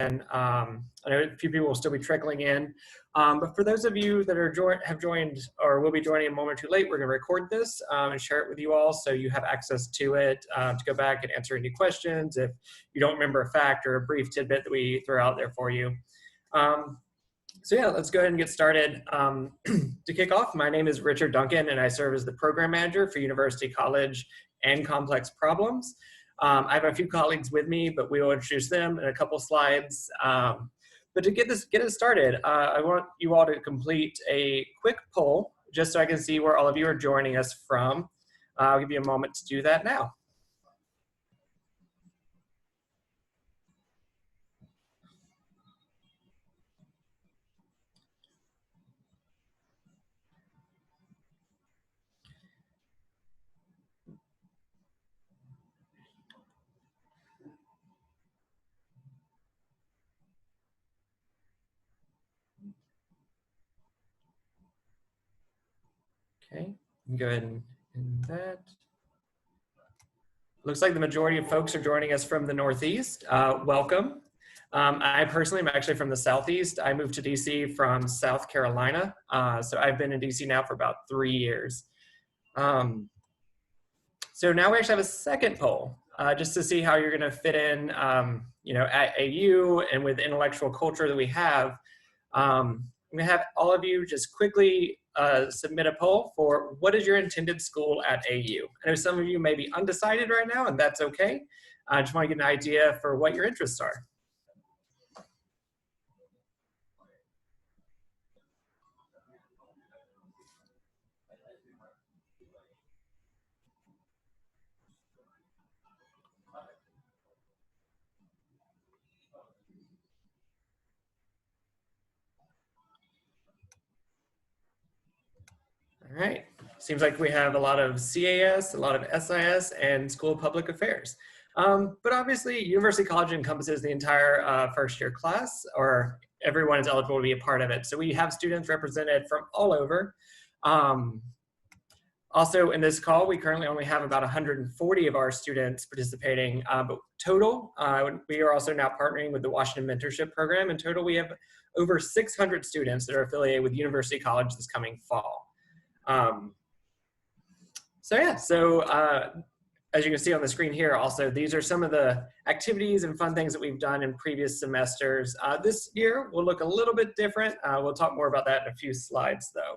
I know a few people will still be trickling in. But for those of you that have joined or will be joining a moment too late, we're going to record this and share it with you all so you have access to it to go back and answer any questions if you don't remember a fact or a brief tidbit that we throw out there for you. So yeah, let's go ahead and get started. To kick off, my name is Richard Duncan, and I serve as the program manager for University College and Complex Problems. I have a few colleagues with me, but we will introduce them in a couple slides. But to get it started, I want you all to complete a quick poll, just so I can see where all of you are joining us from. I'll give you a moment to do that now. Okay, go ahead and end that. Looks like the majority of folks are joining us from the Northeast. Welcome. I personally am actually from the Southeast. I moved to DC from South Carolina. So I've been in DC now for about 3 years. So now we actually have a second poll, just to see how you're gonna fit in, you know, at AU and with the intellectual culture that we have. I'm gonna have all of you just quickly submit a poll for what is your intended school at AU. I know some of you may be undecided right now, and that's okay. I just want to get an idea for what your interests are. All right, seems like we have a lot of CAS, a lot of SIS, and School of Public Affairs. But obviously, University College encompasses the entire first year class, or everyone is eligible to be a part of it. So we have students represented from all over. Also in this call, we currently only have about 140 of our students participating, but total, we are also now partnering with the Washington Mentorship Program. In total, we have over 600 students that are affiliated with University College this coming fall. As you can see on the screen here, also, these are some of the activities and fun things that we've done in previous semesters. This year will look a little bit different. We'll talk more about that in a few slides, though.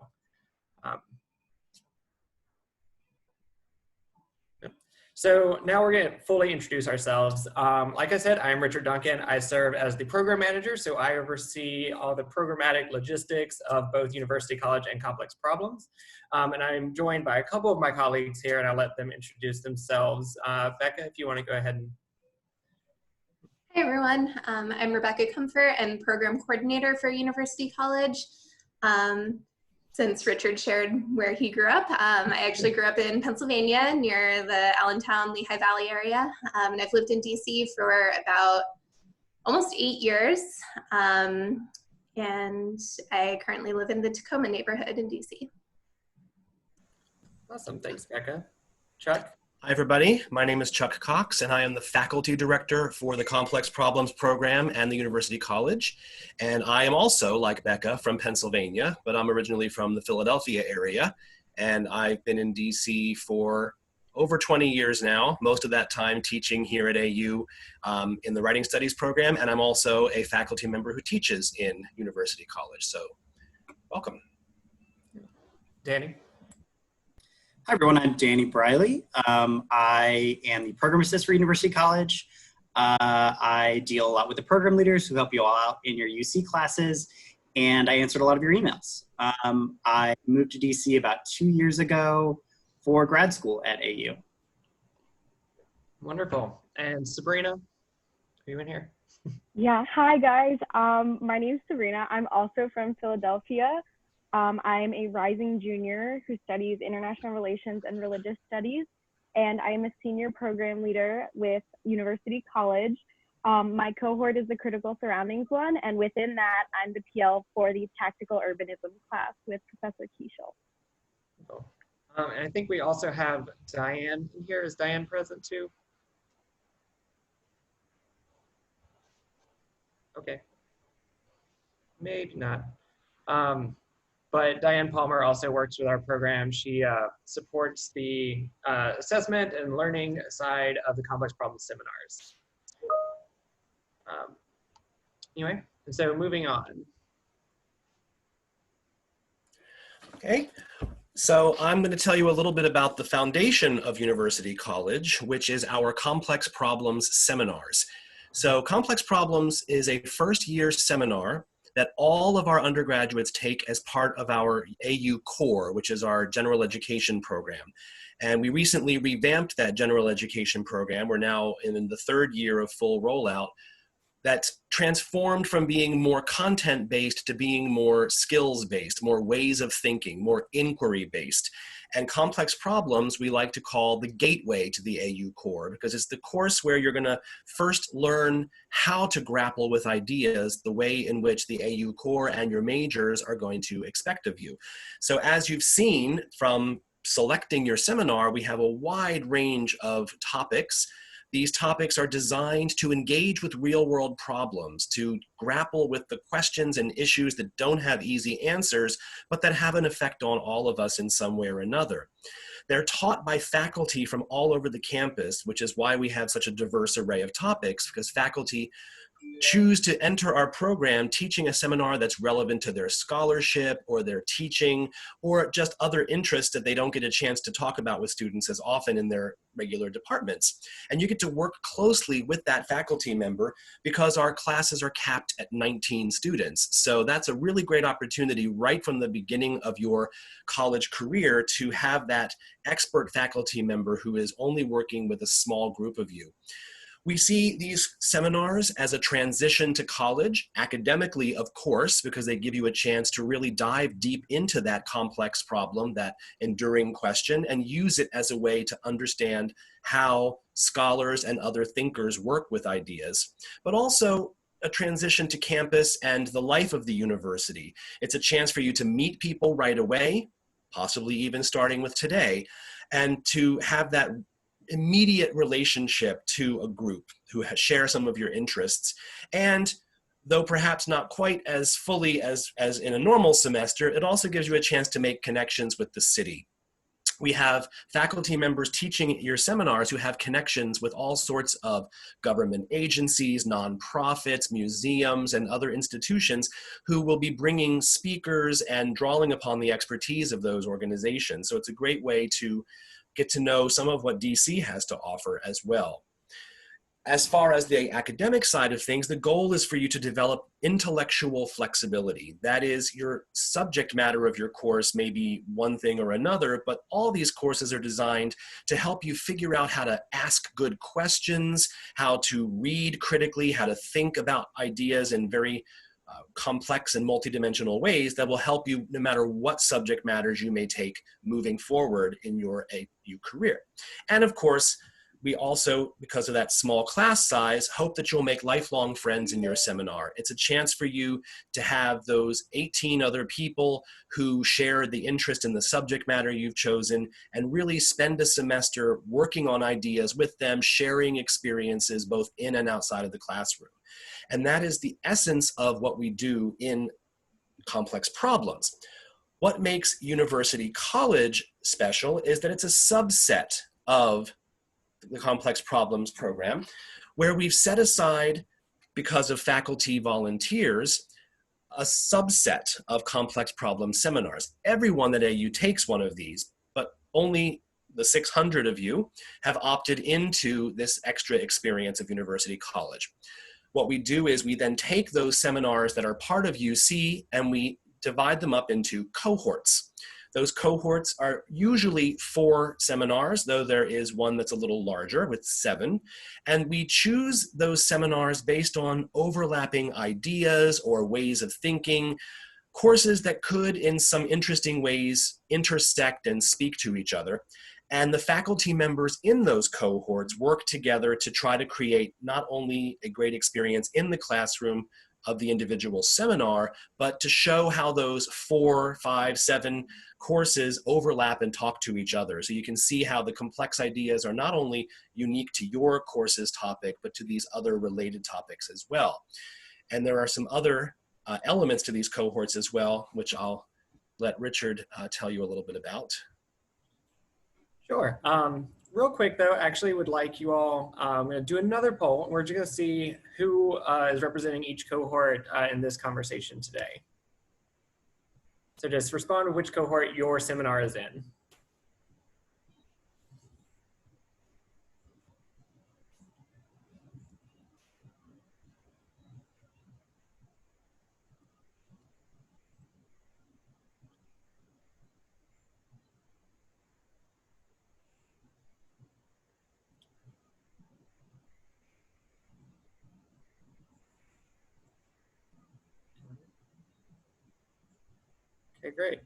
So now we're going to fully introduce ourselves. Like I said, I'm Richard Duncan. I serve as the program manager, so I oversee all the programmatic logistics of both University College and Complex Problems. And I'm joined by a couple of my colleagues here, and I'll let them introduce themselves. Becca, if you want to go ahead and... Hi, everyone. I'm Rebecca Comfort. I'm program coordinator for University College. Since Richard shared where he grew up, I actually grew up in Pennsylvania near the Allentown, Lehigh Valley area. And I've lived in DC for about almost 8 years. And I currently live in the Tacoma neighborhood in DC. Awesome, thanks, Becca. Chuck? Hi, everybody. My name is Chuck Cox, and I am the faculty director for the Complex Problems program and the University College. And I am also, like Becca, from Pennsylvania, but I'm originally from the Philadelphia area. And I've been in DC for over 20 years now, most of that time teaching here at AU in the Writing Studies program. And I'm also a faculty member who teaches in University College. So welcome. Danny? Hi, everyone. I'm Danny Briley. I am the program assistant for University College. I deal a lot with the program leaders who help you all out in your UC classes, and I answered a lot of your emails. I moved to DC about 2 years ago for grad school at AU. Wonderful. And Sabrina, are you in here? Yeah, hi guys. My name is Sabrina. I'm also from Philadelphia. I'm a rising junior who studies international relations and religious studies, and I am a senior program leader with University College. My cohort is the critical surroundings one, and within that, I'm the PL for the tactical urbanism class with Professor Keishel. Cool. And I think we also have Diane in here. Is Diane present too? Okay. Maybe not. But Diane Palmer also works with our program. She supports the assessment and learning side of the complex problem seminars. Anyway, and so moving on. Okay. So I'm going to tell you a little bit about the foundation of University College, which is our Complex Problems seminars. So Complex Problems is a first-year seminar that all of our undergraduates take as part of our AU Core, which is our general education program. And we recently revamped that general education program. We're now in the third year of full rollout. That's transformed from being more content-based to being more skills-based, more ways of thinking, more inquiry-based. And complex problems we like to call the gateway to the AU Core, because it's the course where you're going to first learn how to grapple with ideas the way in which the AU Core and your majors are going to expect of you. So as you've seen from selecting your seminar, we have a wide range of topics. These topics are designed to engage with real-world problems, to grapple with the questions and issues that don't have easy answers, but that have an effect on all of us in some way or another. They're taught by faculty from all over the campus, which is why we have such a diverse array of topics, because faculty choose to enter our program teaching a seminar that's relevant to their scholarship or their teaching or just other interests that they don't get a chance to talk about with students as often in their regular departments. And you get to work closely with that faculty member because our classes are capped at 19 students. So that's a really great opportunity right from the beginning of your college career to have that expert faculty member who is only working with a small group of you. We see these seminars as a transition to college, academically, of course, because they give you a chance to really dive deep into that complex problem, that enduring question, and use it as a way to understand how scholars and other thinkers work with ideas, but also a transition to campus and the life of the university. It's a chance for you to meet people right away, possibly even starting with today, and to have that immediate relationship to a group who share some of your interests. And though perhaps not quite as fully as in a normal semester, it also gives you a chance to make connections with the city. We have faculty members teaching your seminars who have connections with all sorts of government agencies, nonprofits, museums, and other institutions who will be bringing speakers and drawing upon the expertise of those organizations. So it's a great way to get to know some of what DC has to offer as well. As far as the academic side of things, the goal is for you to develop intellectual flexibility. That is, your subject matter of your course may be one thing or another, but all these courses are designed to help you figure out how to ask good questions, how to read critically, how to think about ideas in very complex and multidimensional ways that will help you no matter what subject matters you may take moving forward in your AU career. And of course, we also, because of that small class size, hope that you'll make lifelong friends in your seminar. It's a chance for you to have those 18 other people who share the interest in the subject matter you've chosen and really spend a semester working on ideas with them, sharing experiences both in and outside of the classroom. And that is the essence of what we do in complex problems. What makes University College special is that it's a subset of the Complex Problems program, where we've set aside, because of faculty volunteers, a subset of complex problem seminars. Everyone at AU takes one of these, but only the 600 of you have opted into this extra experience of University College. What we do is we then take those seminars that are part of UC and we divide them up into cohorts. Those cohorts are usually 4 seminars, though there is one that's a little larger with 7. And we choose those seminars based on overlapping ideas or ways of thinking, courses that could in some interesting ways intersect and speak to each other. And the faculty members in those cohorts work together to try to create not only a great experience in the classroom of the individual seminar, but to show how those 4, 5, 7 courses overlap and talk to each other. So you can see how the complex ideas are not only unique to your course's topic, but to these other related topics as well. And there are some other elements to these cohorts as well, which I'll let Richard tell you a little bit about. Sure. Real quick though, actually would like you all, I'm going to do another poll. We're just going to see who is representing each cohort in this conversation today. So just respond to which cohort your seminar is in. Okay, great.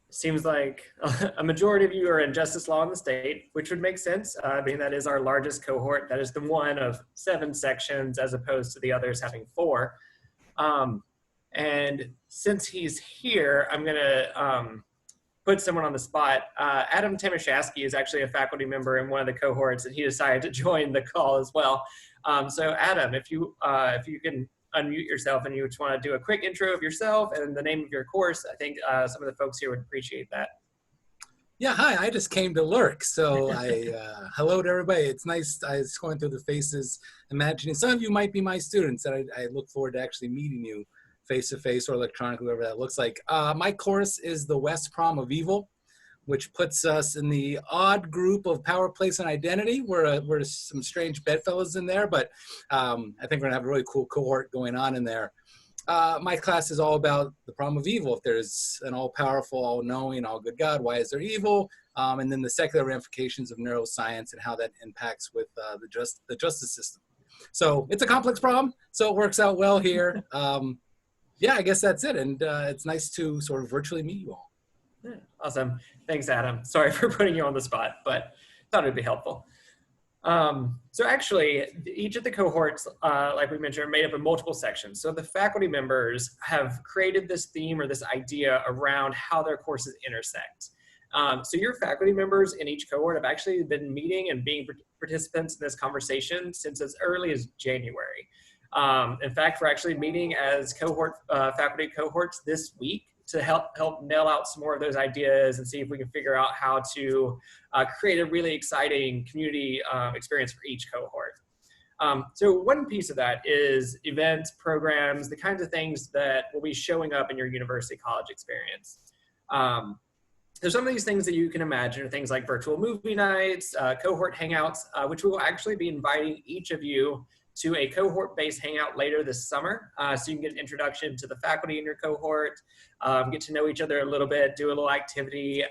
Seems like a majority of you are in justice law in the state, which would make sense, being that is our largest cohort. That is the one of 7 sections as opposed to the others having 4. And since he's here, I'm gonna put someone on the spot. Adam Tomashevsky is actually a faculty member in one of the cohorts, and he decided to join the call as well. So Adam, if you can unmute yourself and you just want to do a quick intro of yourself and the name of your course, I think some of the folks here would appreciate that. Yeah, hi, I just came to lurk. So hello to everybody. It's nice, I was going through the faces, imagining some of you might be my students, and I look forward to actually meeting you face-to-face or electronically, whatever that looks like. My course is the West Prom of Evil, which puts us in the odd group of power, place, and identity. We're some strange bedfellows in there, but I think we're gonna have a really cool cohort going on in there. My class is all about the problem of evil. If there's an all-powerful, all-knowing, all-good God, why is there evil? And then the secular ramifications of neuroscience and how that impacts with the justice system. So it's a complex problem, so it works out well here. Yeah, I guess that's it. And it's nice to sort of virtually meet you all. Yeah, awesome. Thanks, Adam. Sorry for putting you on the spot, but thought it'd be helpful. So actually, each of the cohorts, like we mentioned, are made up of multiple sections. So the faculty members have created this theme or this idea around how their courses intersect. So your faculty members in each cohort have actually been meeting and being participants in this conversation since as early as January. In fact, we're actually meeting as faculty cohorts this week to help nail out some more of those ideas and see if we can figure out how to create a really exciting community experience for each cohort. So one piece of that is events, programs, the kinds of things that will be showing up in your university college experience. There's some of these things that you can imagine, things like virtual movie nights, cohort hangouts, which we will actually be inviting each of you to a cohort-based hangout later this summer. So you can get an introduction to the faculty in your cohort, get to know each other a little bit, do a little activity,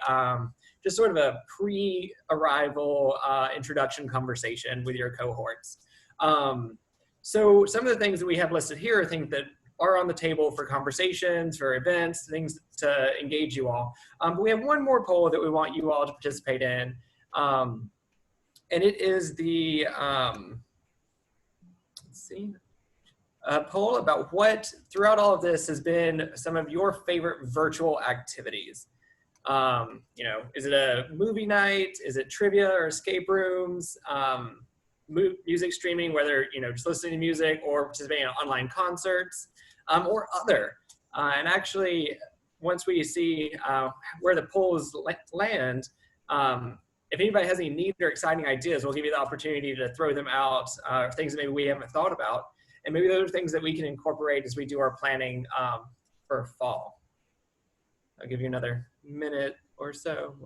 just sort of a pre-arrival introduction conversation with your cohorts. So some of the things that we have listed here are things that are on the table for conversations, for events, things to engage you all. But we have one more poll that we want you all to participate in. And it is the, a poll about what throughout all of this has been some of your favorite virtual activities. You know, is it a movie night? Is it trivia or escape rooms? Music streaming, whether, you know, just listening to music or participating in online concerts, or other. And actually, once we see where the polls land, if anybody has any neat or exciting ideas, we'll give you the opportunity to throw them out, things that maybe we haven't thought about. And maybe those are things that we can incorporate as we do our planning for fall. I'll give you another minute or so.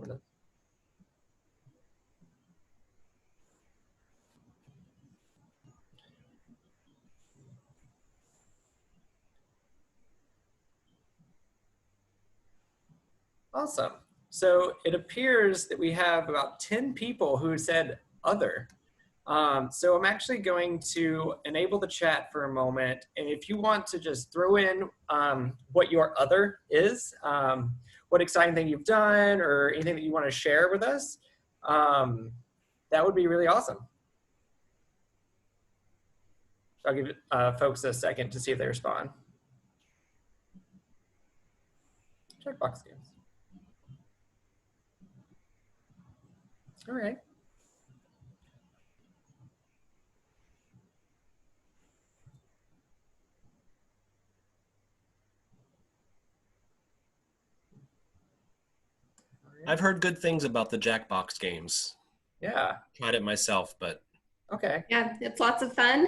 Awesome. So it appears that we have about 10 people who said other. So I'm actually going to enable the chat for a moment. And if you want to just throw in what your other is, what exciting thing you've done or anything that you want to share with us, that would be really awesome. So I'll give folks a second to see if they respond. Checkbox games. All right. I've heard good things about the Jackbox games. Yeah. Tried it myself, but Okay. Yeah, it's lots of fun.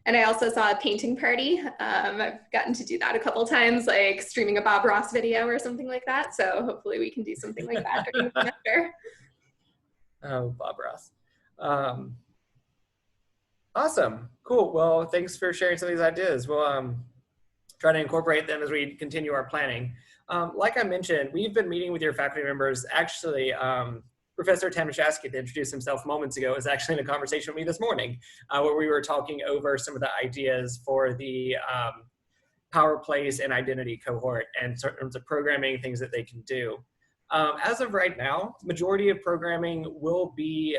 And I also saw a painting party. I've gotten to do that a couple times, like streaming a Bob Ross video or something like that. So hopefully we can do something like that during the semester. Oh, Bob Ross. Awesome. Cool. Well, thanks for sharing some of these ideas. We'll try to incorporate them as we continue our planning. Like I mentioned, we've been meeting with your faculty members. Actually, Professor Tomashevsky, that introduced himself moments ago, was actually in a conversation with me this morning where we were talking over some of the ideas for the power, place, and identity cohort and in terms of programming, things that they can do. As of right now, majority of programming will be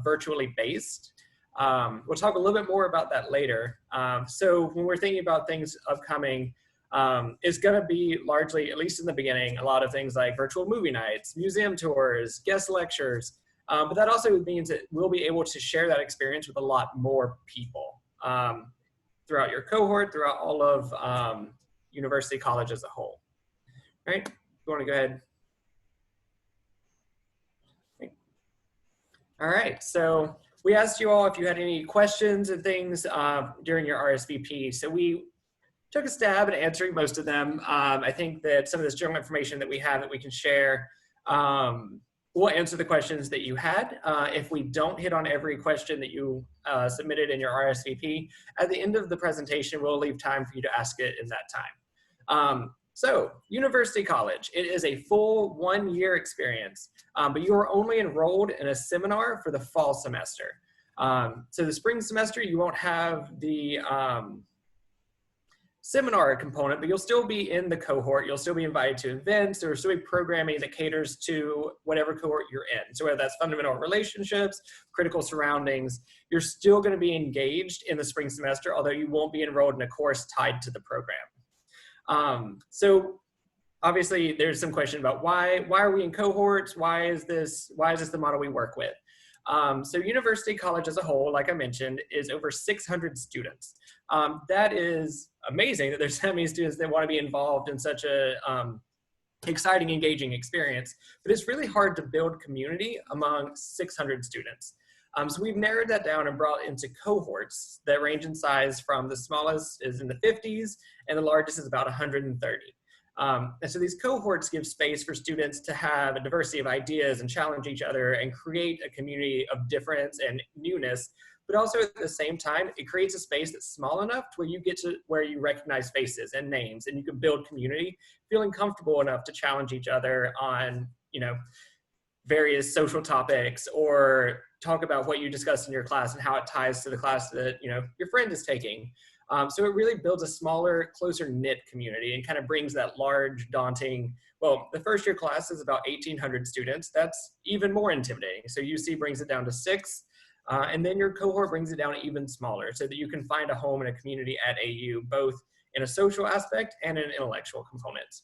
virtually based. We'll talk a little bit more about that later. So when we're thinking about things upcoming, it's going to be largely, at least in the beginning, a lot of things like virtual movie nights, museum tours, guest lectures. But that also means that we'll be able to share that experience with a lot more people throughout your cohort, throughout all of University College as a whole. All right, you want to go ahead? All right, so we asked you all if you had any questions and things during your RSVP. So we took a stab at answering most of them. I think that some of this general information that we have that we can share, we'll answer the questions that you had. If we don't hit on every question that you submitted in your RSVP, at the end of the presentation, we'll leave time for you to ask it in that time. So, University College, it is a full 1-year experience, but you are only enrolled in a seminar for the fall semester. So the spring semester, you won't have the seminar component, but you'll still be in the cohort. You'll still be invited to events. There will still be programming that caters to whatever cohort you're in. So whether that's fundamental relationships, critical surroundings, you're still going to be engaged in the spring semester, although you won't be enrolled in a course tied to the program. So obviously there's some question about why are we in cohorts? Why is this the model we work with? So University College as a whole, like I mentioned, is over 600 students. That is amazing that there's so many students that want to be involved in such a exciting, engaging experience, but it's really hard to build community among 600 students. So we've narrowed that down and brought into cohorts that range in size from the smallest is in the 50s and the largest is about 130. And so these cohorts give space for students to have a diversity of ideas and challenge each other and create a community of difference and newness, but also at the same time, it creates a space that's small enough to where you recognize faces and names and you can build community, feeling comfortable enough to challenge each other on, various social topics or talk about what you discussed in your class and how it ties to the class that, your friend is taking. So it really builds a smaller, closer knit community and kind of brings that large, daunting, well, the first year class is about 1,800 students. That's even more intimidating. So UC brings it down to 6, and then your cohort brings it down even smaller so that you can find a home and a community at AU, both in a social aspect and an intellectual component.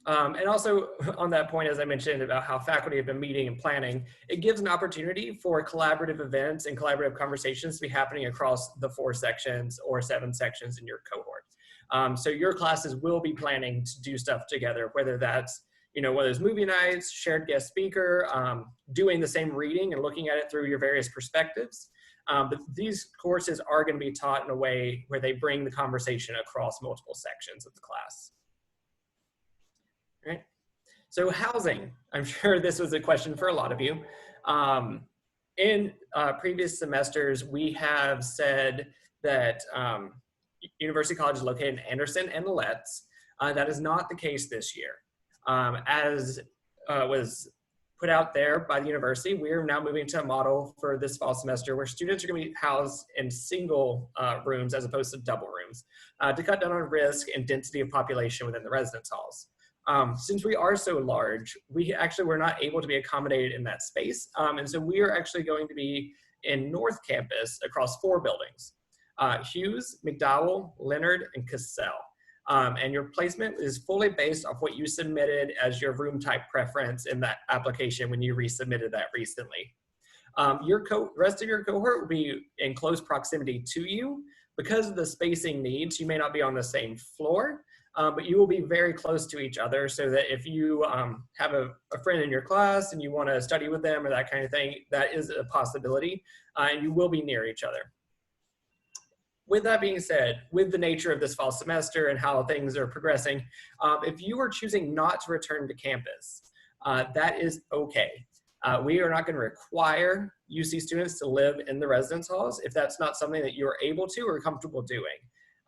And also on that point, as I mentioned about how faculty have been meeting and planning, it gives an opportunity for collaborative events and collaborative conversations to be happening across the 4 sections or 7 sections in your cohort. So your classes will be planning to do stuff together, whether that's, whether it's movie nights, shared guest speaker, doing the same reading and looking at it through your various perspectives. But these courses are going to be taught in a way where they bring the conversation across multiple sections of the class. Right. So housing, I'm sure this was a question for a lot of you. In previous semesters, we have said that University College is located in Anderson and Letts. That is not the case this year. As was put out there by the university, we are now moving to a model for this fall semester where students are going to be housed in single rooms as opposed to double rooms to cut down on risk and density of population within the residence halls. Since we are so large, we're not able to be accommodated in that space. And so we are actually going to be in North Campus across 4 buildings, Hughes, McDowell, Leonard, and Cassell. And your placement is fully based off what you submitted as your room type preference in that application when you resubmitted that recently. Rest of your cohort will be in close proximity to you. Because of the spacing needs, you may not be on the same floor, but you will be very close to each other so that if you have a friend in your class and you want to study with them or that kind of thing, that is a possibility, and you will be near each other. With that being said, with the nature of this fall semester and how things are progressing, if you are choosing not to return to campus, that is okay. We are not going to require UC students to live in the residence halls if that's not something that you're able to or comfortable doing.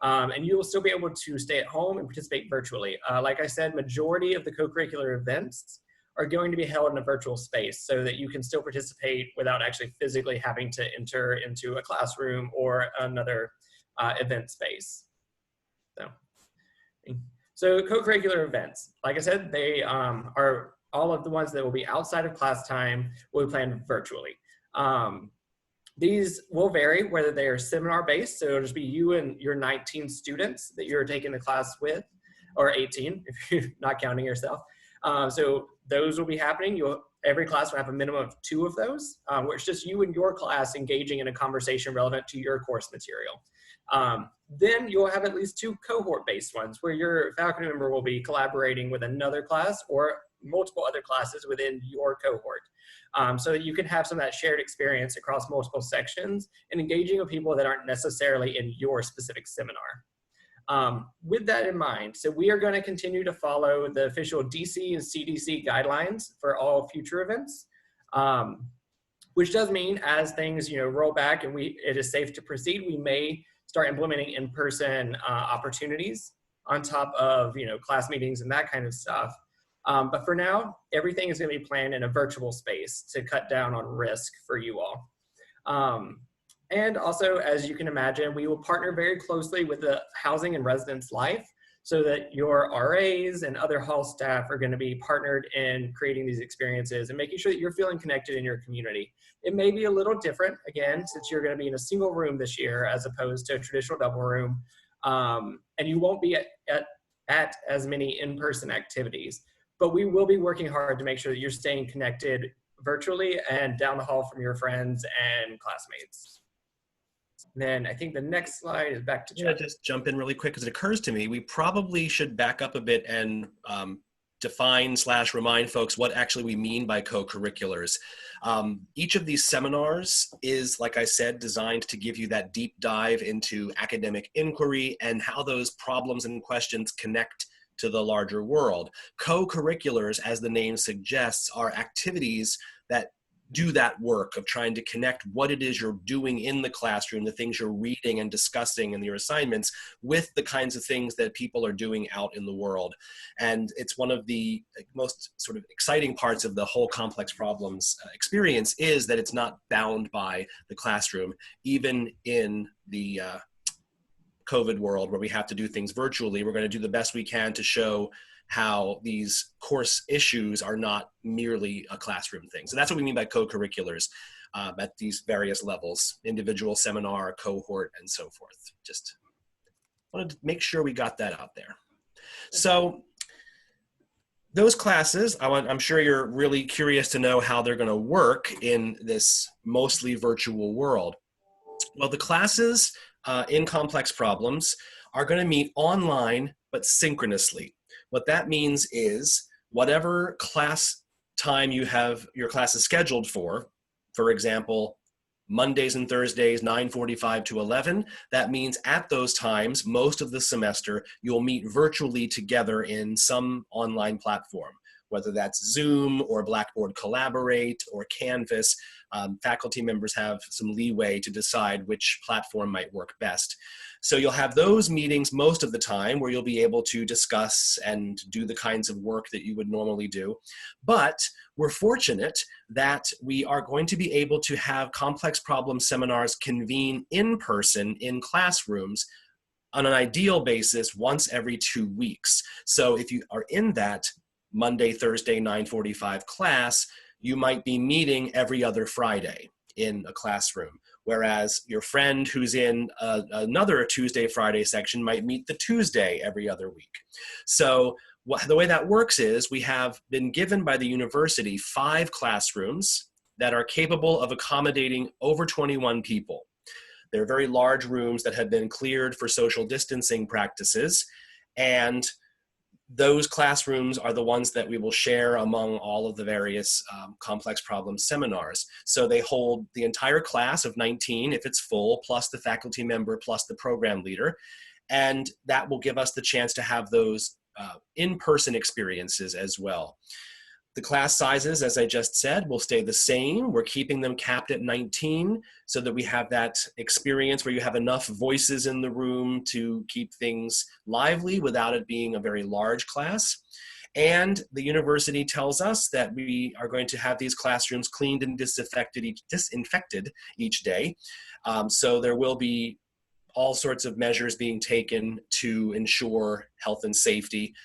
And you will still be able to stay at home and participate virtually. Like I said, majority of the co-curricular events are going to be held in a virtual space so that you can still participate without actually physically having to enter into a classroom or another event space. So co-curricular events, like I said, they are all of the ones that will be outside of class time will be planned virtually. These will vary whether they are seminar based, so it'll just be you and your 19 students that you're taking the class with, or 18 if you're not counting yourself. So those will be happening. Every class will have a minimum of 2 of those, where it's just you and your class engaging in a conversation relevant to your course material. Then you'll have at least 2 cohort-based ones where your faculty member will be collaborating with another class or multiple other classes within your cohort. So that you can have some of that shared experience across multiple sections and engaging with people that aren't necessarily in your specific seminar. With that in mind, so we are going to continue to follow the official DC and CDC guidelines for all future events, which does mean as things roll back and it is safe to proceed, we may start implementing in-person opportunities on top of class meetings and that kind of stuff. But for now, everything is going to be planned in a virtual space to cut down on risk for you all. And also, as you can imagine, we will partner very closely with the Housing and Residence Life so that your RAs and other hall staff are going to be partnered in creating these experiences and making sure that you're feeling connected in your community. It may be a little different, again, since you're going to be in a single room this year as opposed to a traditional double room, and you won't be at as many in-person activities. But we will be working hard to make sure that you're staying connected virtually and down the hall from your friends and classmates. And then I think the next slide is back to Chuck. I'm gonna just jump in really quick because it occurs to me we probably should back up a bit and define/remind folks what actually we mean by co-curriculars. Each of these seminars is, like I said, designed to give you that deep dive into academic inquiry and how those problems and questions connect to the larger world. Co-curriculars, as the name suggests, are activities that do that work of trying to connect what it is you're doing in the classroom, the things you're reading and discussing in your assignments, with the kinds of things that people are doing out in the world. And it's one of the most sort of exciting parts of the whole complex problems experience is that it's not bound by the classroom, even in the COVID world where we have to do things virtually. We're going to do the best we can to show how these course issues are not merely a classroom thing. So that's what we mean by co-curriculars at these various levels, individual, seminar, cohort, and so forth. Just wanted to make sure we got that out there. So those classes, I'm sure you're really curious to know how they're going to work in this mostly virtual world. Well, the classes in complex problems are going to meet online, but synchronously. What that means is whatever class time you have your classes scheduled for example, Mondays and Thursdays, 9:45 to 11, that means at those times, most of the semester, you'll meet virtually together in some online platform, whether that's Zoom or Blackboard Collaborate or Canvas. Faculty members have some leeway to decide which platform might work best. So you'll have those meetings most of the time where you'll be able to discuss and do the kinds of work that you would normally do. But we're fortunate that we are going to be able to have complex problem seminars convene in person in classrooms on an ideal basis once every 2 weeks. So if you are in that Monday, Thursday, 9:45 class, you might be meeting every other Friday in a classroom, whereas your friend who's in another Tuesday, Friday section might meet the Tuesday every other week. So the way that works is we have been given by the university 5 classrooms that are capable of accommodating over 21 people. They're very large rooms that have been cleared for social distancing practices. And those classrooms are the ones that we will share among all of the various complex problem seminars. So they hold the entire class of 19 if it's full, plus the faculty member, plus the program leader. And that will give us the chance to have those in-person experiences as well. The class sizes, as I just said, will stay the same. We're keeping them capped at 19 so that we have that experience where you have enough voices in the room to keep things lively without it being a very large class. And the university tells us that we are going to have these classrooms cleaned and disinfected each day. So there will be all sorts of measures being taken to ensure health and safety.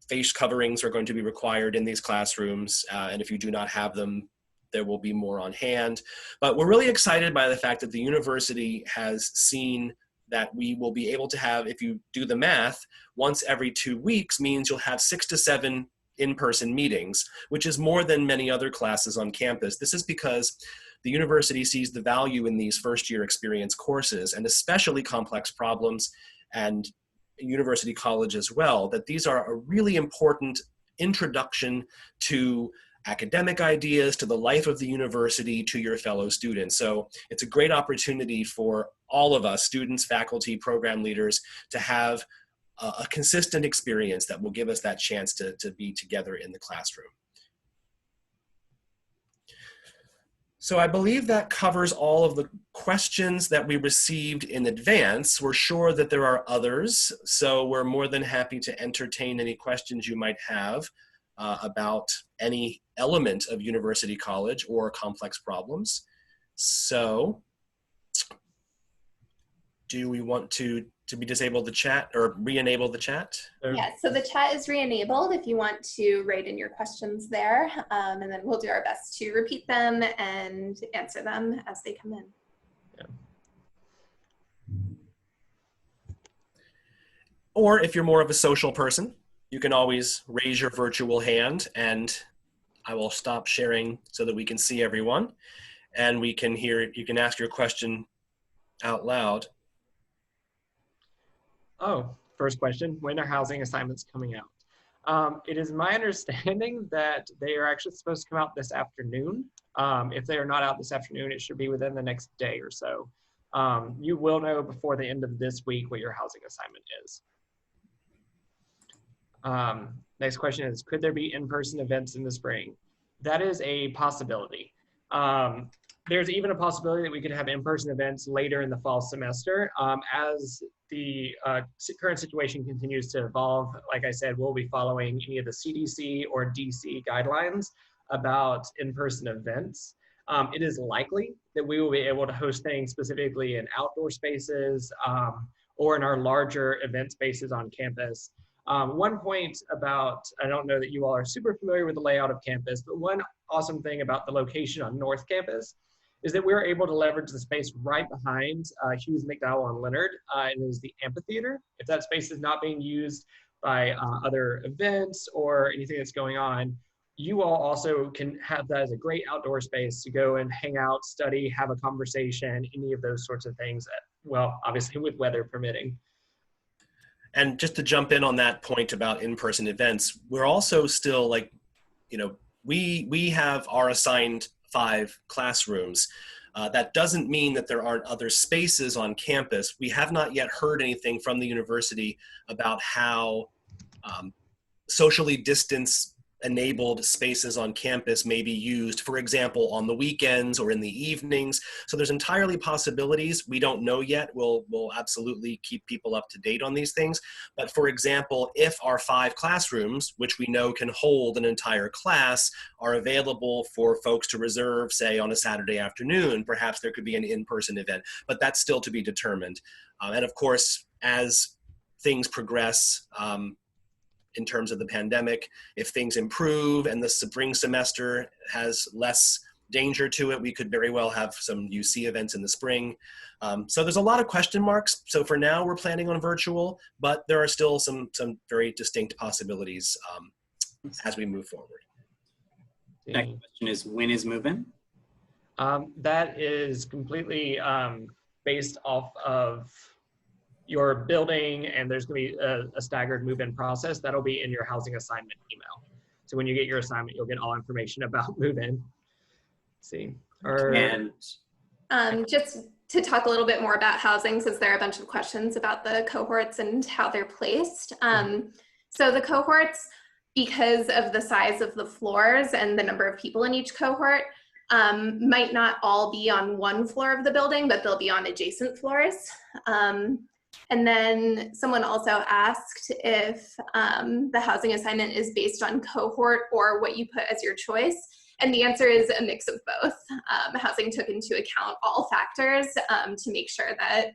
Face coverings are going to be required in these classrooms, and if you do not have them, there will be more on hand. But we're really excited by the fact that the university has seen that we will be able to have, if you do the math, once every 2 weeks means you'll have 6 to 7 in-person meetings, which is more than many other classes on campus. This is because the university sees the value in these first-year experience courses, and especially complex problems and university college as well, that these are a really important introduction to academic ideas, to the life of the university, to your fellow students. So it's a great opportunity for all of us, students, faculty, program leaders, to have a consistent experience that will give us that chance to be together in the classroom. So I believe that covers all of the questions that we received in advance. We're sure that there are others, so we're more than happy to entertain any questions you might have about any element of university college or complex problems. So do we want to be disabled the chat or re-enable the chat? Yeah, so the chat is re-enabled if you want to write in your questions there, and then we'll do our best to repeat them and answer them as they come in. Yeah. Or if you're more of a social person, you can always raise your virtual hand and I will stop sharing so that we can see everyone and we can hear, you can ask your question out loud. Oh, first question, when are housing assignments coming out? It is my understanding that they are actually supposed to come out this afternoon. If they are not out this afternoon, it should be within the next day or so. You will know before the end of this week what your housing assignment is. Next question is, could there be in-person events in the spring? That is a possibility. There's even a possibility that we could have in-person events later in the fall semester. As the current situation continues to evolve, like I said, we'll be following any of the CDC or DC guidelines about in-person events. It is likely that we will be able to host things specifically in outdoor spaces or in our larger event spaces on campus. One point about, I don't know that you all are super familiar with the layout of campus, but one awesome thing about the location on North Campus is that we're able to leverage the space right behind Hughes, McDowell, and Leonard, and it is the amphitheater. If that space is not being used by other events or anything that's going on, you all also can have that as a great outdoor space to go and hang out, study, have a conversation, any of those sorts of things, well, obviously with weather permitting. And just to jump in on that point about in-person events, we're also still like, you know, we have our assigned 5 classrooms. That doesn't mean that there aren't other spaces on campus. We have not yet heard anything from the university about how socially distanced enabled spaces on campus may be used, for example, on the weekends or in the evenings. So there's entirely possibilities. We don't know yet. We'll absolutely keep people up to date on these things. But for example, if our 5 classrooms, which we know can hold an entire class, are available for folks to reserve, say on a Saturday afternoon, perhaps there could be an in-person event, but that's still to be determined. And of course, as things progress, in terms of the pandemic, if things improve and the spring semester has less danger to it, we could very well have some UC events in the spring. So there's a lot of question marks. So for now, we're planning on virtual, but there are still some very distinct possibilities as we move forward. Next question is, when is move-in? That is completely based off of your building and there's going to be a staggered move-in process, that'll be in your housing assignment email. So when you get your assignment, you'll get all information about move-in. Let's see. Just to talk a little bit more about housing, since there are a bunch of questions about the cohorts and how they're placed. So the cohorts, because of the size of the floors and the number of people in each cohort, might not all be on one floor of the building, but they'll be on adjacent floors. And then someone also asked if the housing assignment is based on cohort or what you put as your choice. And the answer is a mix of both. Housing took into account all factors to make sure that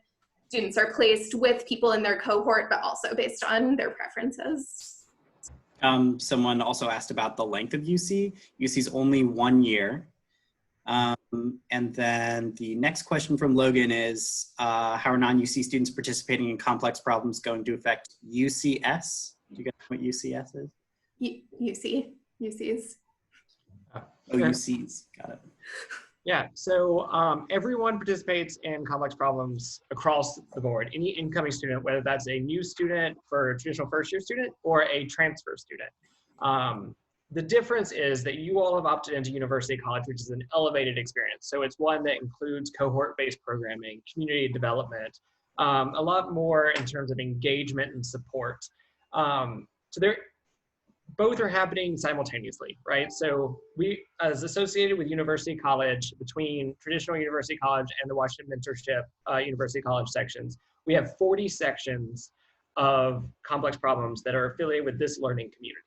students are placed with people in their cohort, but also based on their preferences. Someone also asked about the length of UC. UC is only 1 year. And then the next question from Logan is, how are non-UC students participating in complex problems going to affect UCS? Do you guys know what UCS is? UCs. Oh, UCs, got it. Yeah, so everyone participates in complex problems across the board. Any incoming student, whether that's a new student for a traditional first-year student or a transfer student. The difference is that you all have opted into University College, which is an elevated experience. So it's one that includes cohort-based programming, community development, a lot more in terms of engagement and support. So both are happening simultaneously, right? So we, as associated with University College, between traditional University College and the Washington Mentorship University College sections, we have 40 sections of complex problems that are affiliated with this learning community.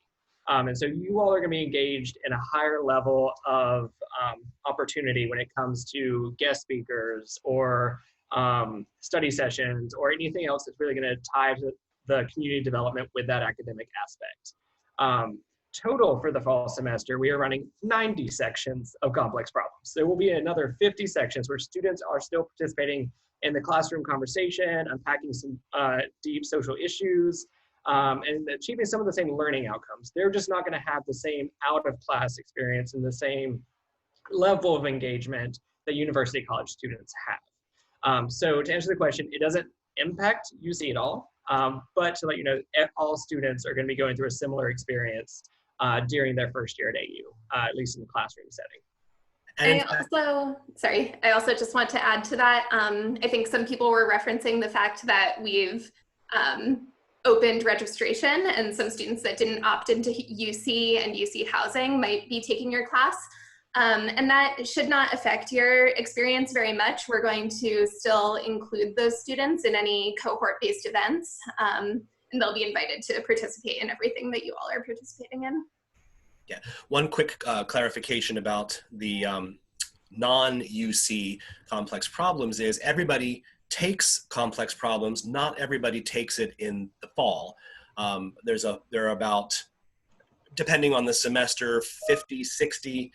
And so you all are going to be engaged in a higher level of opportunity when it comes to guest speakers or study sessions or anything else that's really going to tie to the community development with that academic aspect. Total for the fall semester, we are running 90 sections of complex problems. There will be another 50 sections where students are still participating in the classroom conversation, unpacking some deep social issues, and achieving some of the same learning outcomes. They're just not going to have the same out-of-class experience and the same level of engagement that University College students have. So to answer the question, it doesn't impact UC at all, but to let you know, all students are going to be going through a similar experience during their first year at AU, at least in the classroom setting. I also just want to add to that. I think some people were referencing the fact that we've opened registration and some students that didn't opt into UC and UC housing might be taking your class. And that should not affect your experience very much. We're going to still include those students in any cohort-based events, and they'll be invited to participate in everything that you all are participating in. Yeah, one quick clarification about the non-UC complex problems is everybody takes complex problems. Not everybody takes it in the fall. There are about, depending on the semester, 50, 60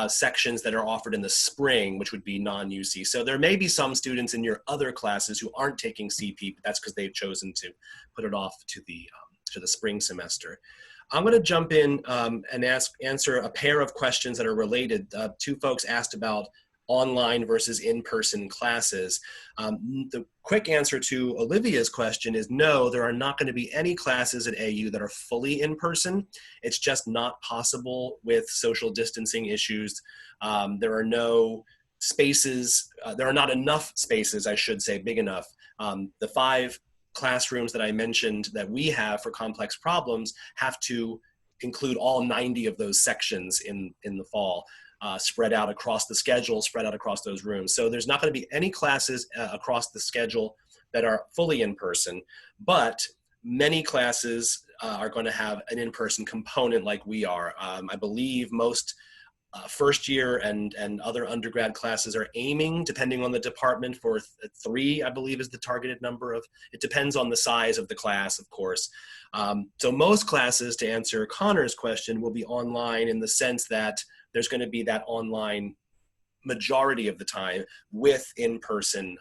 sections that are offered in the spring, which would be non-UC. So there may be some students in your other classes who aren't taking CP, but that's because they've chosen to put it off to the spring semester. I'm going to jump in and answer a pair of questions that are related. Two folks asked about online versus in-person classes. The quick answer to Olivia's question is no, there are not going to be any classes at AU that are fully in-person. It's just not possible with social distancing issues. There are no spaces, there are not enough spaces, I should say, big enough. The 5 classrooms that I mentioned that we have for complex problems have to include all 90 of those sections in the fall. Spread out across the schedule, spread out across those rooms. So there's not going to be any classes across the schedule that are fully in person, but many classes are going to have an in-person component like we are. I believe most first year and other undergrad classes are aiming, depending on the department, for 3, I believe is the targeted number of, it depends on the size of the class, of course. So most classes, to answer Connor's question, will be online in the sense that there's going to be that online majority of the time with in-person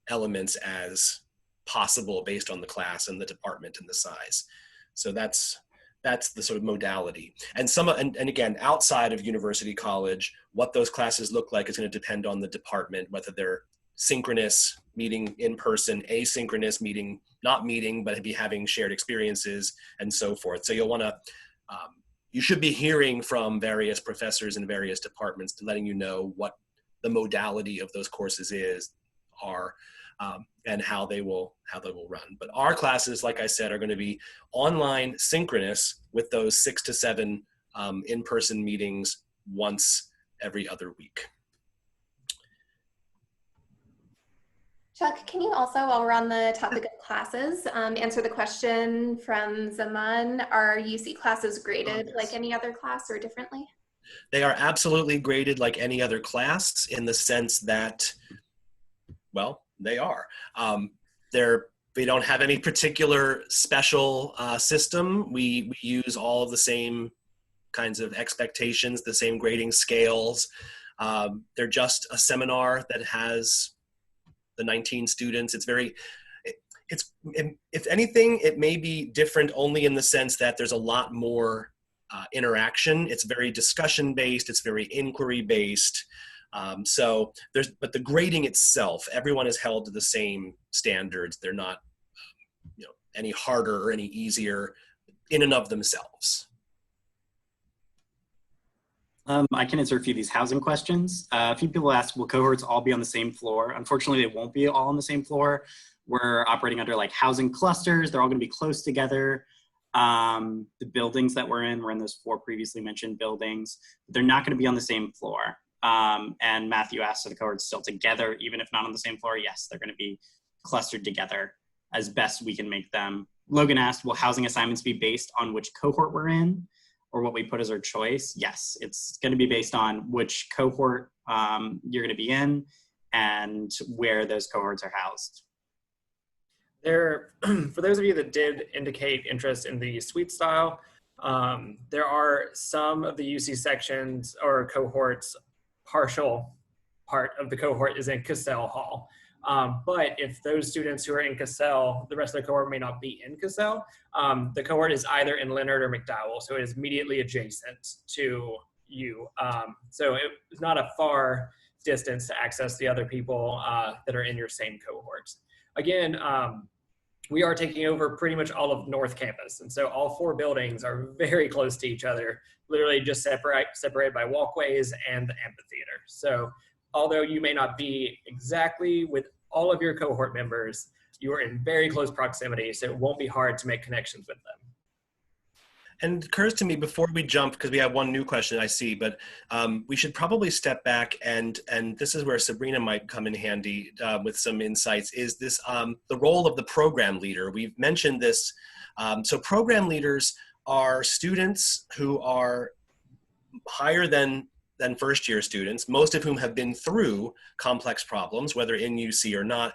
elements as possible based on the class and the department and the size. So that's the sort of modality. And again, outside of University College, what those classes look like is going to depend on the department, whether they're synchronous, meeting in person, asynchronous, meeting, not meeting, but be having shared experiences and so forth. So you'll want to, you should be hearing from various professors in various departments to letting you know what the modality of those courses are, and how they will run. But our classes, like I said, are going to be online, synchronous, with those 6 to 7 in-person meetings once every other week. Chuck, can you also, while we're on the topic of classes, answer the question from Zaman? Are UC classes graded like any other class or differently? They are absolutely graded like any other class, in the sense that, well, they are. We don't have any particular special system. We use all of the same kinds of expectations, the same grading scales. They're just a seminar that has the 19 students. If anything, it may be different only in the sense that there's a lot more interaction. It's very discussion based. It's very inquiry based. But the grading itself, everyone is held to the same standards. They're not, any harder or any easier in and of themselves. I can answer a few of these housing questions. A few people asked, will cohorts all be on the same floor? Unfortunately, they won't be all on the same floor. We're operating under like housing clusters. They're all going to be close together. The buildings that we're in those 4 previously mentioned buildings. They're not going to be on the same floor. And Matthew asked, are the cohorts still together, even if not on the same floor? Yes, they're going to be clustered together as best we can make them. Logan asked, will housing assignments be based on which cohort we're in, or what we put as our choice? Yes, it's going to be based on which cohort you're going to be in and where those cohorts are housed. For those of you that did indicate interest in the suite style, there are some of the UC sections or cohorts, partial part of the cohort is in Cassell Hall. But if those students who are in Cassell, the rest of the cohort may not be in Cassell, the cohort is either in Leonard or McDowell, so it is immediately adjacent to you. So it's not a far distance to access the other people that are in your same cohort. Again, we are taking over pretty much all of North Campus, and so all 4 buildings are very close to each other, literally just separated by walkways and the amphitheater. So although you may not be exactly with all of your cohort members, you are in very close proximity, so it won't be hard to make connections with them. And it occurs to me before we jump, because we have one new question I see, but we should probably step back, and this is where Sabrina might come in handy with some insights, is this the role of the program leader. We've mentioned this. So program leaders are students who are higher than first year students, most of whom have been through complex problems, whether in UC or not,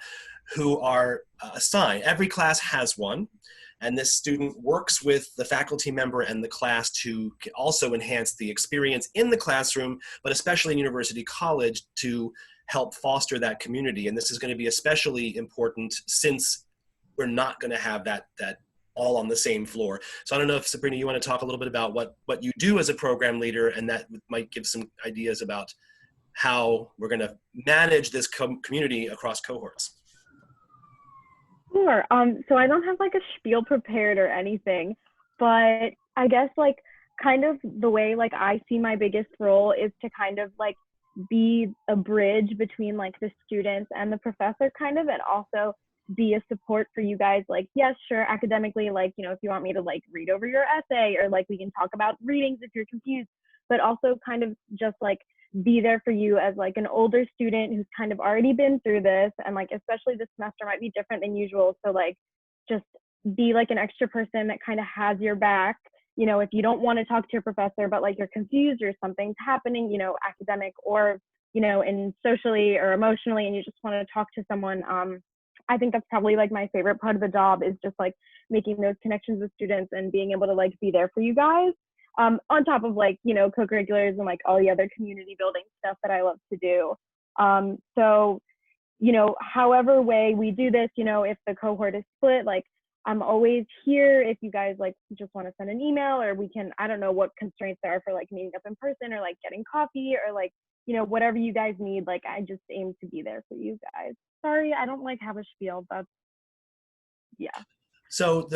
who are assigned. Every class has one. And this student works with the faculty member and the class to also enhance the experience in the classroom, but especially in University College, to help foster that community. And this is going to be especially important since we're not going to have that all on the same floor. So I don't know if, Sabrina, you want to talk a little bit about what you do as a program leader, and that might give some ideas about how we're going to manage this community across cohorts. Sure. So I don't have like a spiel prepared or anything, but I guess like kind of the way like I see my biggest role is to kind of like be a bridge between like the students and the professor kind of, and also be a support for you guys. Like, yes, sure, academically, like, if you want me to like read over your essay, or like we can talk about readings if you're confused, but also kind of just like be there for you as like an older student who's kind of already been through this, and like especially this semester might be different than usual, so like just be like an extra person that kind of has your back, if you don't want to talk to your professor but like you're confused or something's happening, academic or in socially or emotionally, and you just want to talk to someone. I think that's probably like my favorite part of the job, is just like making those connections with students and being able to like be there for you guys. On top of like, co-curriculars and like all the other community building stuff that I love to do. So, however way we do this, if the cohort is split, like I'm always here if you guys like just want to send an email, or we can, I don't know what constraints there are for like meeting up in person or like getting coffee or like, you know, whatever you guys need, like I just aim to be there for you guys. Sorry, I don't like have a spiel, but yeah. So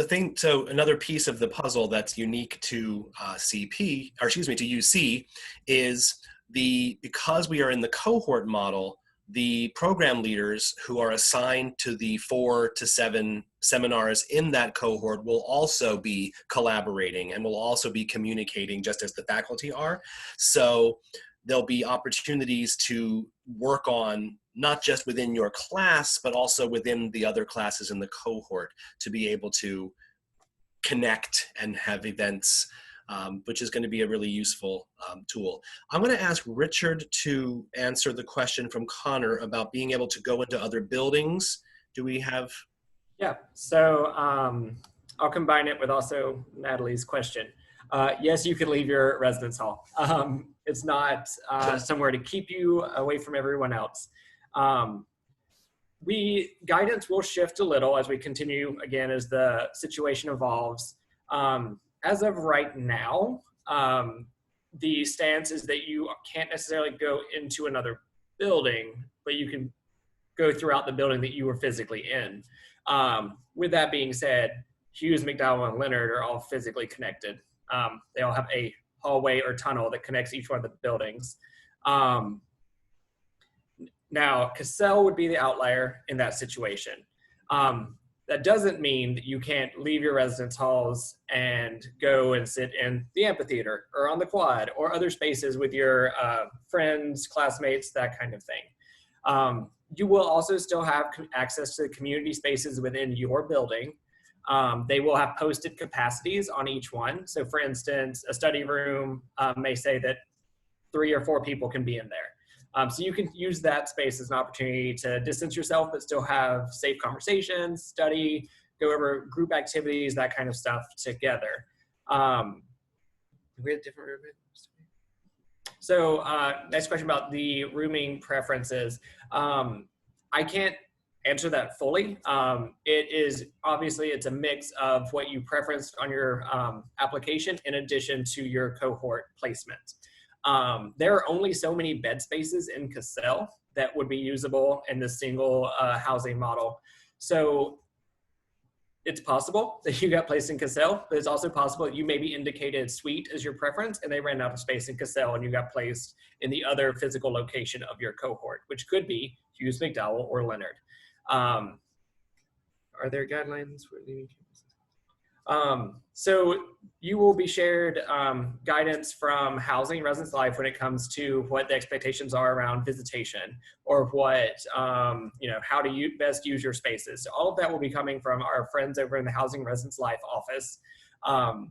another piece of the puzzle that's unique to CP, or excuse me, to UC, is because we are in the cohort model, the program leaders who are assigned to the 4 to 7 seminars in that cohort will also be collaborating and will also be communicating just as the faculty are. So there'll be opportunities to work on not just within your class, but also within the other classes in the cohort to be able to connect and have events, which is going to be a really useful tool. I'm going to ask Richard to answer the question from Connor about being able to go into other buildings. Do we have? Yeah, so I'll combine it with also Natalie's question. Yes, you can leave your residence hall. It's not somewhere to keep you away from everyone else. Guidance will shift a little as we continue, again, as the situation evolves. As of right now, the stance is that you can't necessarily go into another building, but you can go throughout the building that you were physically in. With that being said, Hughes, McDowell, and Leonard are all physically connected. They all have a hallway or tunnel that connects each one of the buildings. Now, Cassell would be the outlier in that situation. That doesn't mean that you can't leave your residence halls and go and sit in the amphitheater or on the quad or other spaces with your friends, classmates, that kind of thing. You will also still have access to the community spaces within your building. They will have posted capacities on each one. So for instance, a study room may say that 3 or 4 people can be in there. So you can use that space as an opportunity to distance yourself, but still have safe conversations, study, go over group activities, that kind of stuff together. We had different roommates. So next question about the rooming preferences. I can't answer that fully. It's a mix of what you preferenced on your application in addition to your cohort placement. There are only so many bed spaces in Cassell that would be usable in the single housing model. So it's possible that you got placed in Cassell, but it's also possible that you maybe indicated suite as your preference and they ran out of space in Cassell and you got placed in the other physical location of your cohort, which could be Hughes, McDowell, or Leonard. Are there guidelines for leaving campuses? So you will be shared guidance from Housing Residence Life when it comes to what the expectations are around visitation or what, how to best use your spaces. So all of that will be coming from our friends over in the Housing Residence Life office. And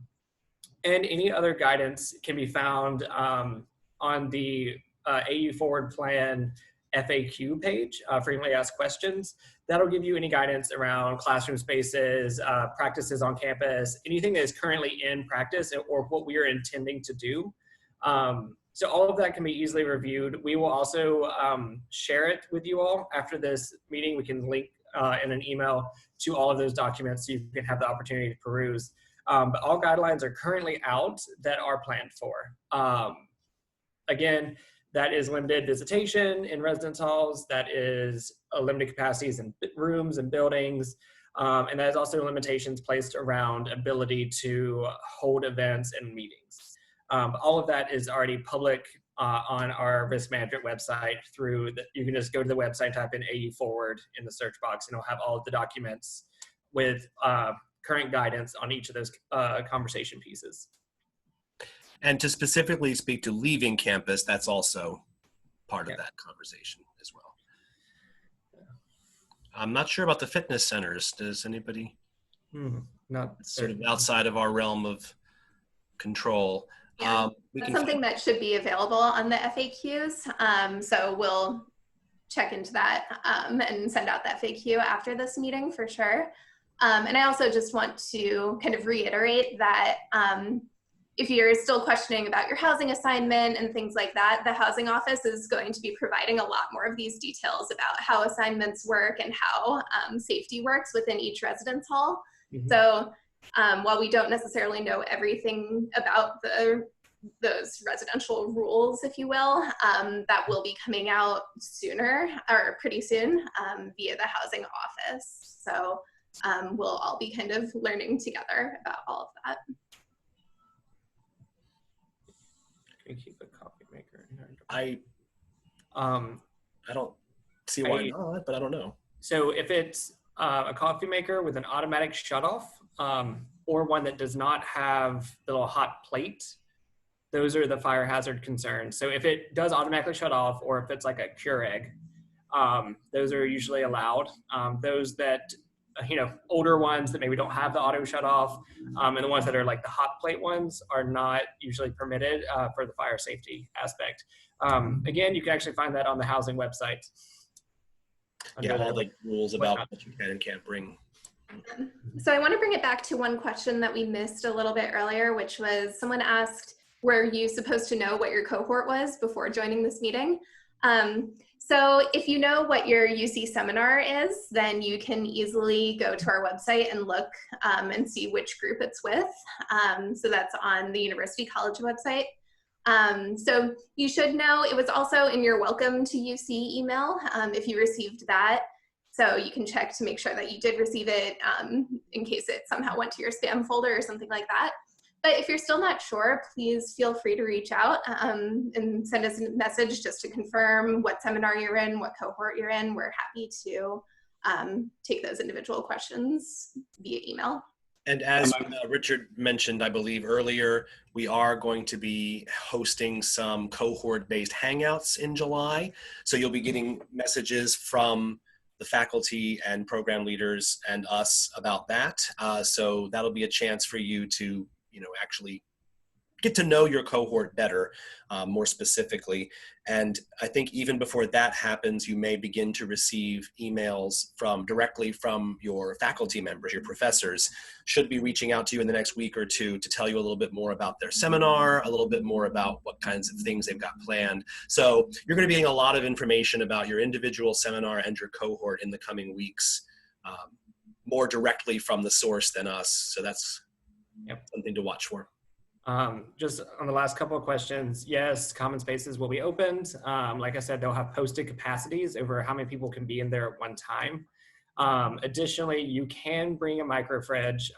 any other guidance can be found on the AU Forward Plan FAQ page, frequently asked questions. That'll give you any guidance around classroom spaces, practices on campus, anything that is currently in practice or what we are intending to do. So all of that can be easily reviewed. We will also share it with you all after this meeting. We can link in an email to all of those documents so you can have the opportunity to peruse. But all guidelines are currently out that are planned for. Again, that is limited visitation in residence halls, that is limited capacities in rooms and buildings, and that is also limitations placed around ability to hold events and meetings. All of that is already public on our risk management website you can just go to the website, type in AU Forward in the search box, and it'll have all of the documents with current guidance on each of those conversation pieces. And to specifically speak to leaving campus, that's also part of that conversation as well. I'm not sure about the fitness centers. Does anybody? Not sort of outside of our realm of control. Yeah, that's something that should be available on the FAQs. So we'll check into that and send out the FAQ after this meeting for sure. And I also just want to kind of reiterate that if you're still questioning about your housing assignment and things like that, the housing office is going to be providing a lot more of these details about how assignments work and how safety works within each residence hall. Mm-hmm. So while we don't necessarily know everything about the those residential rules, if you will, that will be coming out sooner or pretty soon via the housing office. So we'll all be kind of learning together about all of that. Can you keep a coffee maker in here? I don't see why not, but I don't know. So if it's a coffee maker with an automatic shutoff, or one that does not have the little hot plate, those are the fire hazard concerns. So if it does automatically shut off, or if it's like a Keurig, those are usually allowed. Those that, older ones that maybe don't have the auto shut off, and the ones that are like the hot plate ones are not usually permitted for the fire safety aspect. Again, you can actually find that on the housing website. Yeah, all the rules about what you can and can't bring. So I want to bring it back to one question that we missed a little bit earlier, which was someone asked, were you supposed to know what your cohort was before joining this meeting? So if you know what your UC seminar is, then you can easily go to our website and look and see which group it's with. So that's on the University College website. So you should know, it was also in your welcome to UC email if you received that. So you can check to make sure that you did receive it in case it somehow went to your spam folder or something like that. But if you're still not sure, please feel free to reach out and send us a message just to confirm what seminar you're in, what cohort you're in. We're happy to take those individual questions via email. And as Richard mentioned, I believe earlier, we are going to be hosting some cohort-based hangouts in July. So you'll be getting messages from the faculty and program leaders and us about that. So that'll be a chance for you to, actually get to know your cohort better, more specifically. And I think even before that happens, you may begin to receive emails directly from your faculty members, your professors should be reaching out to you in the next week or two to tell you a little bit more about their seminar, a little bit more about what kinds of things they've got planned. So you're going to be getting a lot of information about your individual seminar and your cohort in the coming weeks, more directly from the source than us. So that's something to watch for. Just on the last couple of questions, yes, common spaces will be opened. Like I said, they'll have posted capacities over how many people can be in there at one time. Additionally, you can bring a microfridge.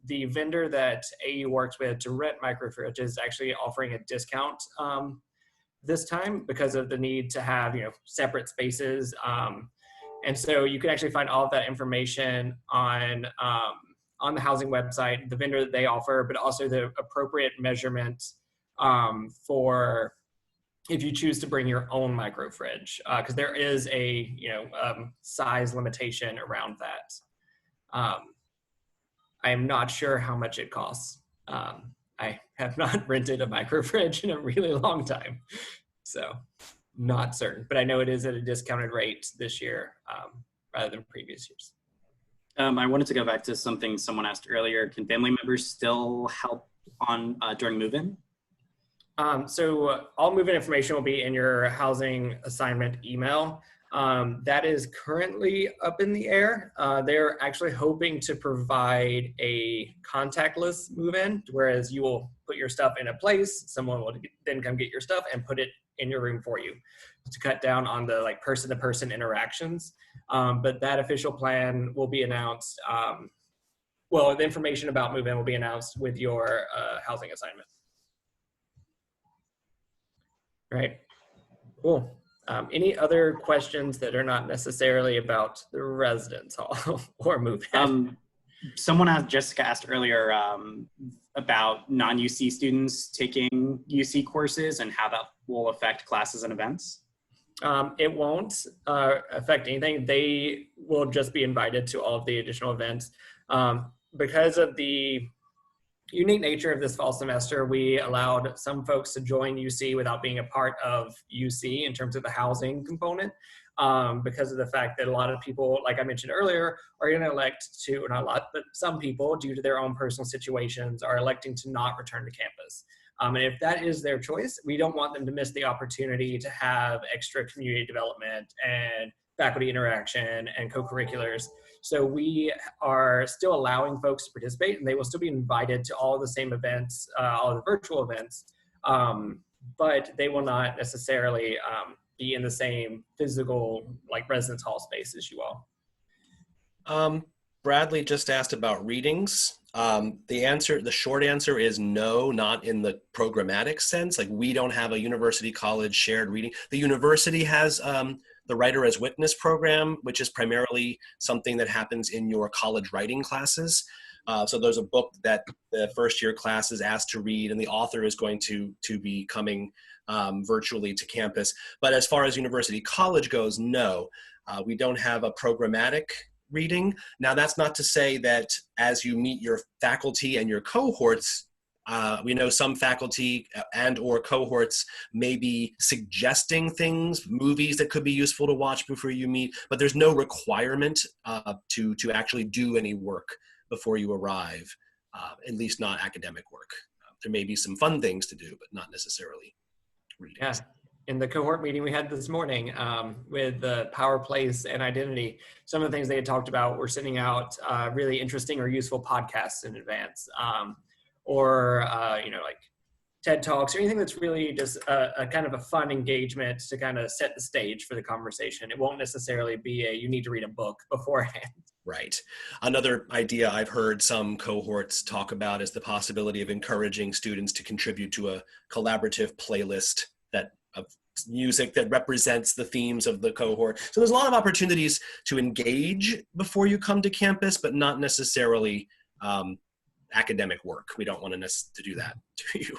The vendor that AU works with to rent microfridge is actually offering a discount this time because of the need to have separate spaces. And so you can actually find all of that information on the housing website, the vendor that they offer, but also the appropriate measurement for if you choose to bring your own microfridge, because there is a size limitation around that. I am not sure how much it costs. I have not rented a microfridge in a really long time, so not certain, but I know it is at a discounted rate this year rather than previous years. I wanted to go back to something someone asked earlier. Can family members still help on during move-in? So all move-in information will be in your housing assignment email. That is currently up in the air. They're actually hoping to provide a contactless move-in, whereas you will put your stuff in a place, someone will then come get your stuff and put it in your room for you to cut down on the person-to-person interactions. But that official plan will be announced. The information about move-in will be announced with your housing assignment. Right, cool. Any other questions that are not necessarily about the residence hall or move-in? Jessica asked earlier about non-UC students taking UC courses and how that will affect classes and events. It won't affect anything. They will just be invited to all of the additional events. Because of the unique nature of this fall semester, we allowed some folks to join UC without being a part of UC in terms of the housing component, because of the fact that a lot of people, like I mentioned earlier, are going to elect to, not a lot, but some people, due to their own personal situations, are electing to not return to campus. And if that is their choice, we don't want them to miss the opportunity to have extra community development and faculty interaction and co-curriculars. So we are still allowing folks to participate, and they will still be invited to all the same events, all the virtual events, but they will not necessarily be in the same physical like residence hall space as you all. Bradley just asked about readings. The short answer is no, not in the programmatic sense. Like, we don't have a university college shared reading. The university has the Writer as Witness program, which is primarily something that happens in your college writing classes. So there's a book that the first year class is asked to read, and the author is going to be coming virtually to campus. But as far as university college goes, no, we don't have a programmatic reading. Now, that's not to say that as you meet your faculty and your cohorts, we know some faculty and or cohorts may be suggesting things, movies that could be useful to watch before you meet, but there's no requirement to actually do any work before you arrive, at least not academic work. There may be some fun things to do, but not necessarily readings. Yeah. In the cohort meeting we had this morning with the power, place, and identity, some of the things they had talked about were sending out really interesting or useful podcasts in advance, or like TED Talks or anything that's really just a kind of a fun engagement to kind of set the stage for the conversation. It won't necessarily be you need to read a book beforehand. Right. Another idea I've heard some cohorts talk about is the possibility of encouraging students to contribute to a collaborative playlist of music that represents the themes of the cohort. So there's a lot of opportunities to engage before you come to campus, but not necessarily academic work. We don't want to do that to you.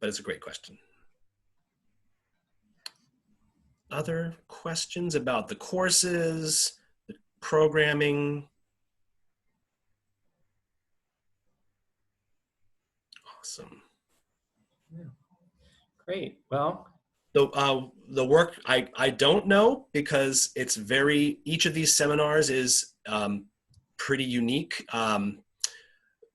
But it's a great question. Other questions about the courses, the programming? Awesome. Yeah. Great. Well, the work, I don't know, because it's each of these seminars is pretty unique.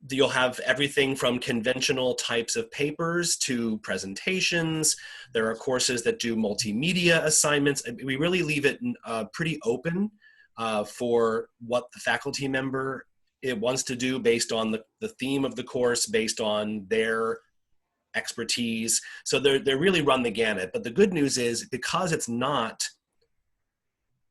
You'll have everything from conventional types of papers to presentations. There are courses that do multimedia assignments. We really leave it pretty open for what the faculty member wants to do based on the theme of the course, based on their expertise. So they really run the gamut. But the good news is, because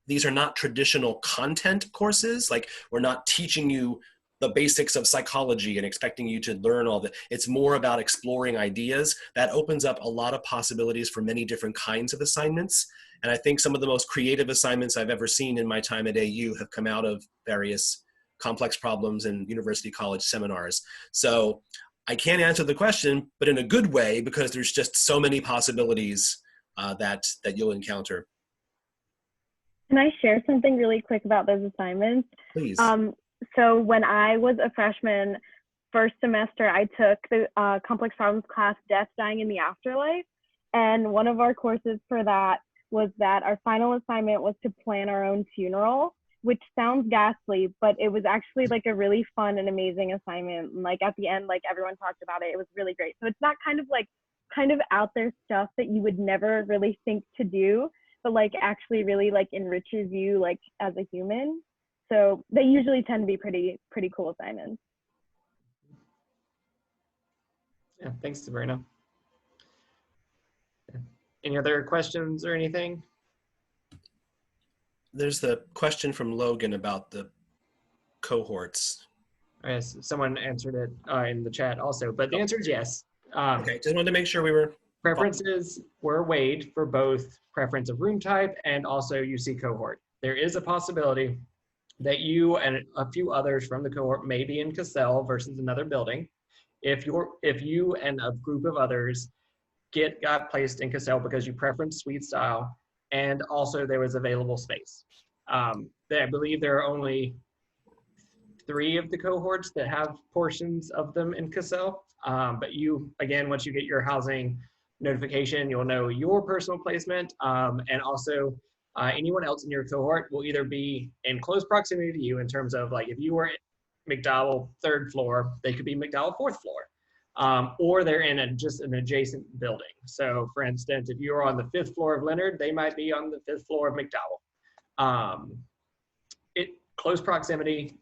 these are not traditional content courses, like we're not teaching you the basics of psychology and expecting you to learn all that. It's more about exploring ideas. That opens up a lot of possibilities for many different kinds of assignments. And I think some of the most creative assignments I've ever seen in my time at AU have come out of various complex problems and university college seminars. So I can't answer the question, but in a good way, because there's just so many possibilities that you'll encounter. Can I share something really quick about those assignments? Please. So when I was a freshman, first semester, I took the complex problems class, Death, Dying, in the Afterlife. And one of our courses for that was that our final assignment was to plan our own funeral, which sounds ghastly, but it was actually like a really fun and amazing assignment. And like at the end, like everyone talked about it, it was really great. So it's not kind of out there stuff that you would never really think to do, but like actually really like enriches you like as a human. So they usually tend to be pretty cool assignments. Yeah, thanks, Sabrina. Any other questions or anything? There's the question from Logan about the cohorts. Yes, someone answered it in the chat also, but the answer is yes. Okay, just wanted to make sure we were. Preferences were weighed for both preference of room type and also UC cohort. There is a possibility that you and a few others from the cohort may be in Cassell versus another building. If you and a group of others got placed in Cassell because you preference suite style, and also there was available space. I believe there are only 3 of the cohorts that have portions of them in Cassell. But you, again, once you get your housing notification, you'll know your personal placement, and also anyone else in your cohort will either be in close proximity to you in terms of like if you were McDowell 3rd floor, they could be McDowell 4th floor, or they're in just an adjacent building. So for instance, if you were on the 5th floor of Leonard, they might be on the 5th floor of McDowell. Close proximity,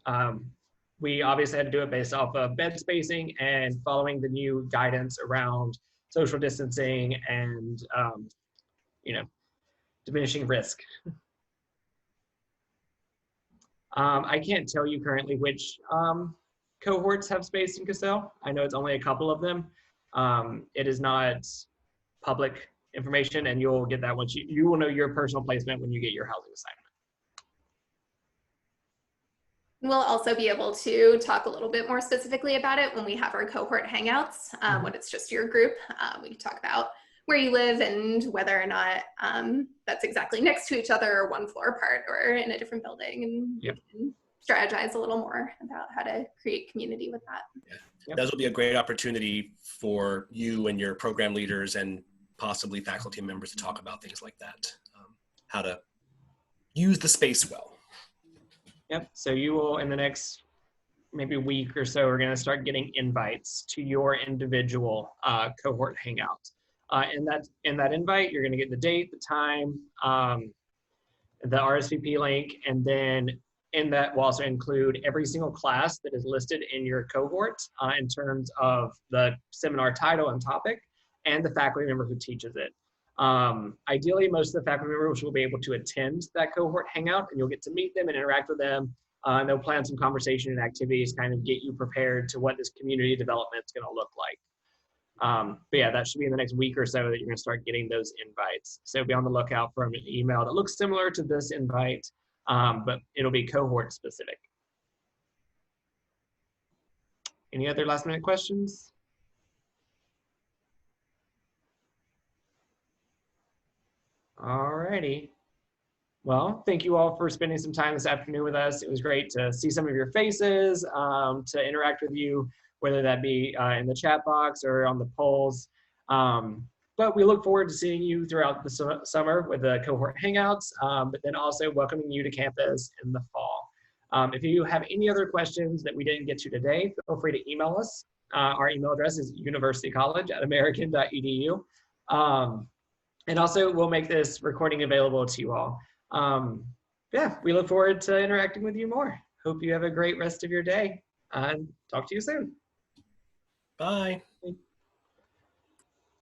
we obviously had to do it based off of bed spacing and following the new guidance around social distancing and, you know, diminishing risk. I can't tell you currently which cohorts have space in Cassell. I know it's only a couple of them. It is not public information, and you'll get that once you will know your personal placement when you get your housing assignment. We'll also be able to talk a little bit more specifically about it when we have our cohort hangouts, when it's just your group. We can talk about where you live and whether or not that's exactly next to each other or one floor apart or in a different building, and we can strategize a little more about how to create community with that. Yeah. Those will be a great opportunity for you and your program leaders and possibly faculty members to talk about things like that, how to use the space well. Yep, so you will, in the next maybe week or so, are gonna start getting invites to your individual cohort hangout. In that invite, you're gonna get the date, the time, the RSVP link, and then in that will also include every single class that is listed in your cohort in terms of the seminar title and topic and the faculty member who teaches it. Ideally, most of the faculty members will be able to attend that cohort hangout, and you'll get to meet them and interact with them. And they'll plan some conversation and activities, kind of get you prepared to what this community development is going to look like. But yeah, that should be in the next week or so that you're going to start getting those invites. So be on the lookout for an email that looks similar to this invite, but it'll be cohort specific. Any other last minute questions? Alrighty. Well, thank you all for spending some time this afternoon with us. It was great to see some of your faces, to interact with you, whether that be in the chat box or on the polls. But we look forward to seeing you throughout the summer with the cohort hangouts, but then also welcoming you to campus in the fall. If you have any other questions that we didn't get to today, feel free to email us. Our email address is universitycollege@american.edu. And also we'll make this recording available to you all. Yeah, we look forward to interacting with you more. Hope you have a great rest of your day, and talk to you soon. Bye.